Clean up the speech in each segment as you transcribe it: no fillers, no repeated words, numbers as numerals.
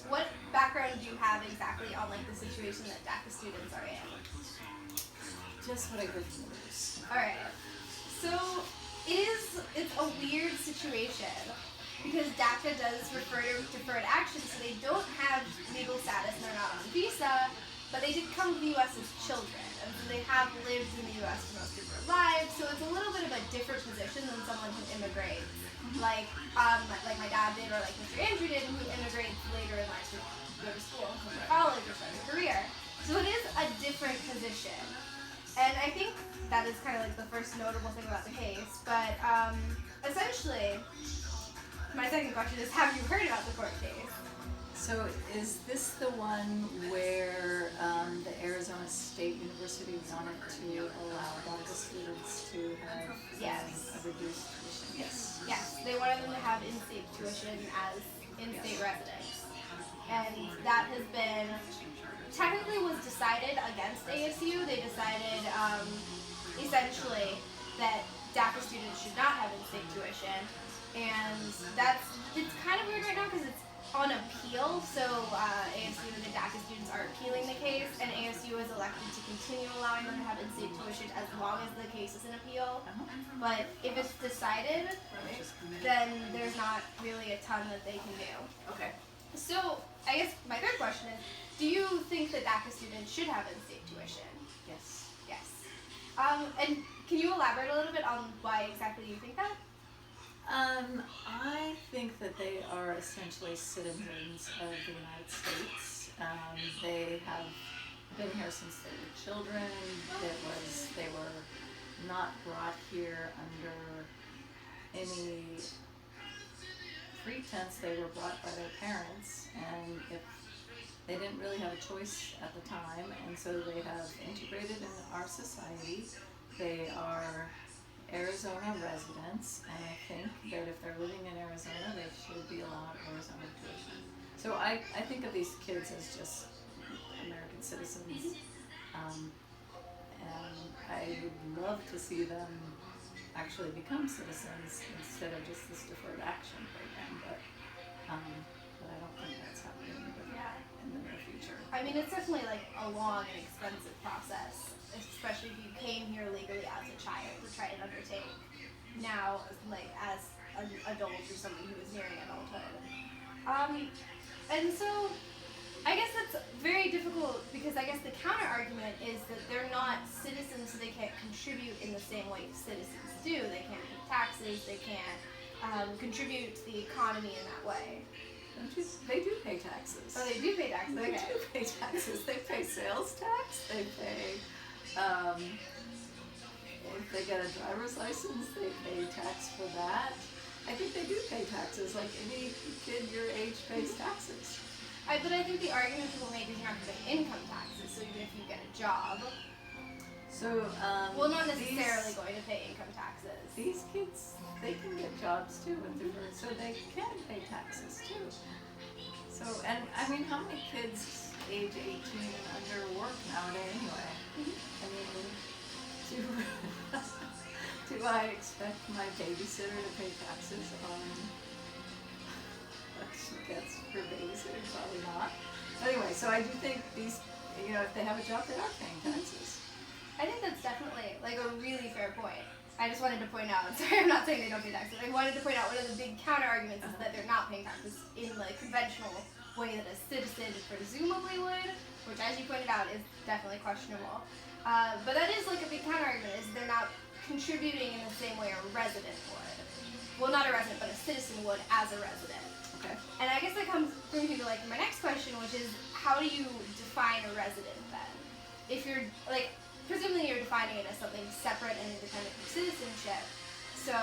what background do you have exactly on like the situation that DACA students are in? Just what I heard from the news. All right. So it's a weird situation because DACA does refer to deferred action, so they don't have legal status and they're not on visa, but they did come to the U.S. as children, and so they have lived in the U.S. for most of their lives. So it's a little bit of a different position than someone who immigrates, like my dad did, or like Mr. Andrew did, who immigrates later in life to go to school and come to college or start a career. So it is a different position. And I think that is kind of like the first notable thing about the case. But essentially, my second question is, have you heard about the court case? So is this the one where the Arizona State University wanted to allow DACA students to have Yes. a reduced tuition? Yes. Yes, they wanted them to have in-state tuition as in-state residents. And that has been, technically was decided against ASU. They decided essentially that DACA students should not have in-state tuition. And it's kind of weird right now because it's on appeal. So ASU and the DACA students are appealing the case, and ASU is elected to continue allowing them to have in-state tuition as long as the case is in appeal. But if it's decided, then there's not really a ton that they can do. Okay. So I guess my third question is, do you think that DACA students should have in-state tuition? Yes. Yes. And can you elaborate a little bit on why exactly you think that? I think that they are essentially citizens of the United States. They have been here since they were children. They were not brought here under any pretense. They were brought by their parents, and if they didn't really have a choice at the time, and so they have integrated in our society. They are Arizona residents, and I think that if they're living in Arizona, they should be allowed Arizona tuition. So I think of these kids as just American citizens, and I would love to see them actually become citizens instead of just this deferred action program, but I don't think that's happening in the near future. I mean, it's definitely like a long and expensive process, especially if you came here legally as a child to try and undertake now, like as an adult or somebody who is nearing adulthood. And so I guess that's very difficult because I guess the counter argument is that they're not citizens, so they can't contribute in the same way citizens do. They can't pay taxes, they can't contribute to the economy in that way. They do pay taxes. Oh, they do pay taxes. They Okay. do pay taxes. They pay sales tax. They pay, if they get a driver's license, they pay tax for that. I think they do pay taxes. Like any kid your age pays taxes. But I think the argument people make is you're not going to pay income taxes, so even if you get a job, So, well, not necessarily going to pay income taxes. These kids, they can get jobs too, so they can pay taxes too. So, and I mean, how many kids age 18 and under work nowadays anyway? I mean, do I expect my babysitter to pay taxes on what she gets for babysitting? Probably not. Anyway, so I do think these, if they have a job, they are paying taxes. I think that's definitely like a really fair point. I just wanted to point out, sorry, I'm not saying they don't pay taxes. I wanted to point out one of the big counter arguments is that they're not paying taxes in the conventional way that a citizen presumably would, which as you pointed out is definitely questionable. But that is like a big counter argument, is they're not contributing in the same way a resident would. Well, not a resident, but a citizen would as a resident. Okay. And I guess that brings me to like my next question, which is how do you define a resident then? If you're like, presumably you're defining it as something separate and independent from citizenship. So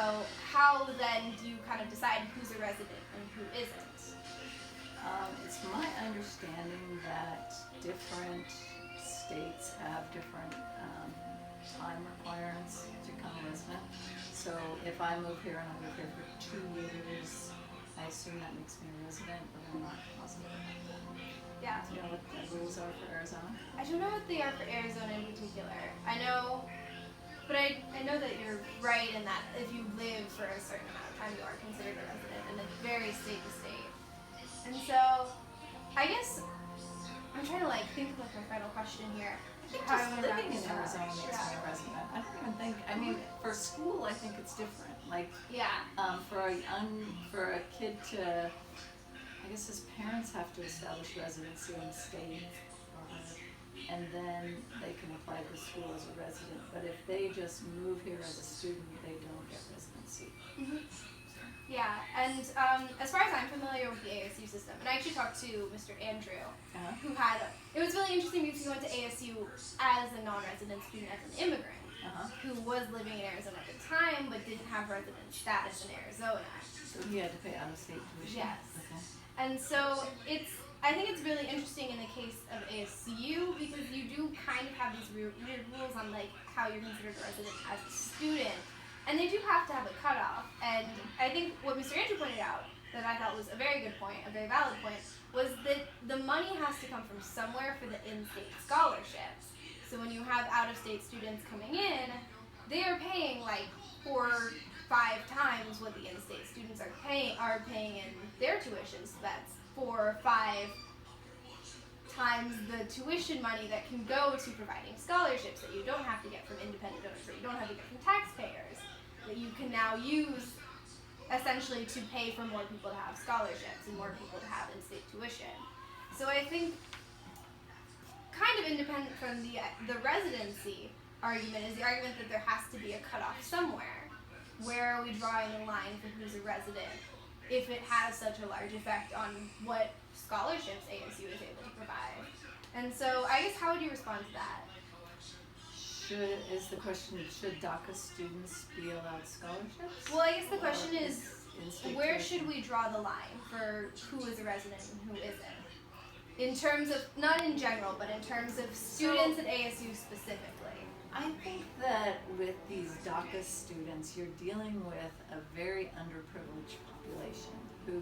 how then do you kind of decide who's a resident and who isn't? It's my understanding that different states have different time requirements to become a resident. So if I move here and I live here for 2 years, I assume that makes me a resident, but I'm not positive about that. Yeah. Do you know what the rules are for Arizona? I don't know what they are for Arizona in particular. I know, but I know that you're right in that if you live for a certain amount of time, you are considered a resident, and it's very state to state. And so, I guess I'm trying to like think of like my final question here. How Just I'm gonna wrap living in this up. Arizona makes me a resident. I don't even think. I mean, for school, I think it's different. Like, Yeah. for a kid to, I guess his parents have to establish residency in the state, and then they can apply to school as a resident. But if they just move here as a student, they don't get residency. Hmm. Yeah, and as far as I'm familiar with the ASU system, and I actually talked to Mr. Andrew, who had, it was really interesting because he went to ASU as a non-resident student, as an immigrant, who was living in Arizona at the time, but didn't have resident status in Arizona. So he had to pay out-of-state tuition? Yes. Okay. And so I think it's really interesting in the case of ASU because you do kind of have these weird rules on like how you're considered a resident as a student. And they do have to have a cutoff. And I think what Mr. Andrew pointed out, that I thought was a very good point, a very valid point, was that the money has to come from somewhere for the in-state scholarships. So when you have out-of-state students coming in, they are paying like 4 or 5 times what the in-state students are paying in their tuition. So that's 4 or 5 times the tuition money that can go to providing scholarships that you don't have to get from independent donors, that you don't have to get from taxpayers, that you can now use essentially to pay for more people to have scholarships and more people to have in-state tuition. So I think kind of independent from the residency argument is the argument that there has to be a cutoff somewhere. Where are we drawing the line for who's a resident if it has such a large effect on what scholarships ASU is able to provide? And so I guess how would you respond to that? Is the question, should DACA students be allowed scholarships? Well, I guess the question is, in-state where tuition? should we draw the line for who is a resident and who isn't? In terms of, not in general, but in terms of students at ASU specifically. I think that with these DACA students, you're dealing with a very underprivileged population who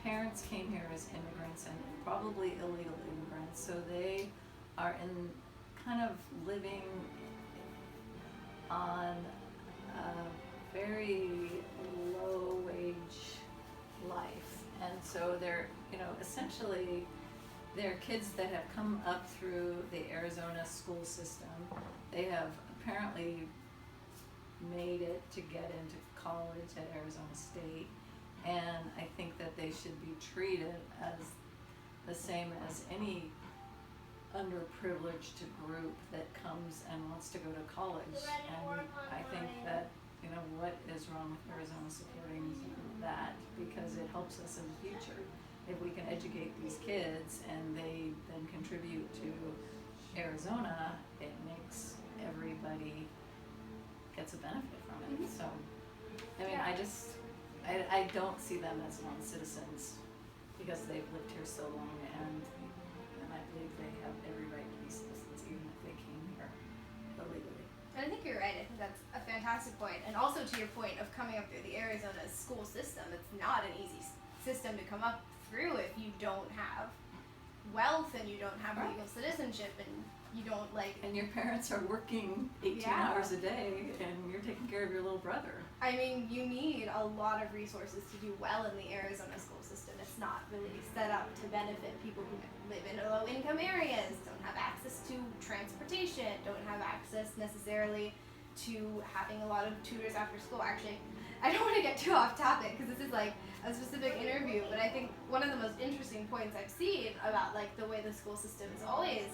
parents came here as immigrants and probably illegal immigrants, so they are in kind of living on a very low wage life. And so they're, essentially they're kids that have come up through the Arizona school system. They have apparently made it to get into college at Arizona State, and I think that they should be treated as the same as any underprivileged group that comes and wants to go to college. And I think that, what is wrong with Arizona supporting that, because it helps us in the future. If we can educate these kids and they then contribute to Arizona, it makes everybody gets a benefit from it. Mhm. So, I don't see them as non-citizens because they've lived here so long, and I believe they have every right to be citizens even if they came here illegally. And I think you're right. I think that's a fantastic point. And also to your point of coming up through the Arizona school system, it's not an easy system to come up through if you don't have wealth and you don't have legal citizenship and you don't And your parents are working 18 hours a day and you're taking care of your little brother. I mean, you need a lot of resources to do well in the Arizona school system. It's not really set up to benefit people who live in low-income areas, don't have access to transportation, don't have access necessarily to having a lot of tutors after school. Actually, I don't want to get too off topic because this is like a specific interview, but I think one of the most interesting points I've seen about the way the school system is always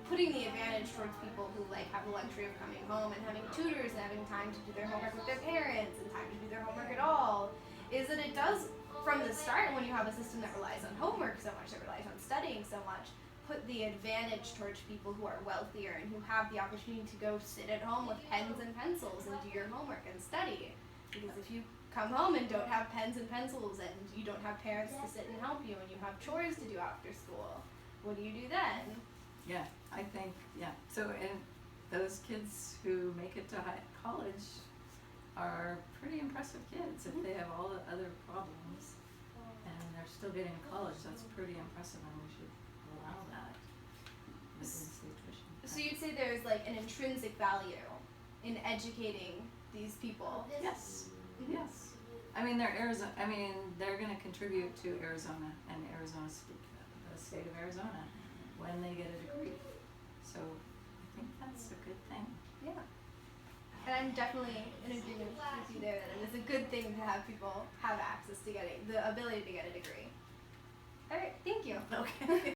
putting the advantage towards people who have the luxury of coming home and having tutors and having time to do their homework with their parents and time to do their homework at all, is that it does, from the start, when you have a system that relies on homework so much, that relies on studying so much, put the advantage towards people who are wealthier and who have the opportunity to go sit at home with pens and pencils and do your homework and study. Because if you come home and don't have pens and pencils and you don't have parents to sit and help you and you have chores to do after school, what do you do then? Yeah, I think, So, and those kids who make it to college are pretty impressive kids. If they have all the other problems and they're still getting to college, that's pretty impressive, and we should allow that with in-state tuition. So you'd say there's an intrinsic value in educating these people? Yes, yes. I mean, they're going to contribute to Arizona and Arizona speak. The the state of Arizona when they get a degree. So I think that's a good thing. Yeah. And I'm definitely in agreement with you there that it is a good thing to have people have access to getting the ability to get a degree. All right, thank you. Okay.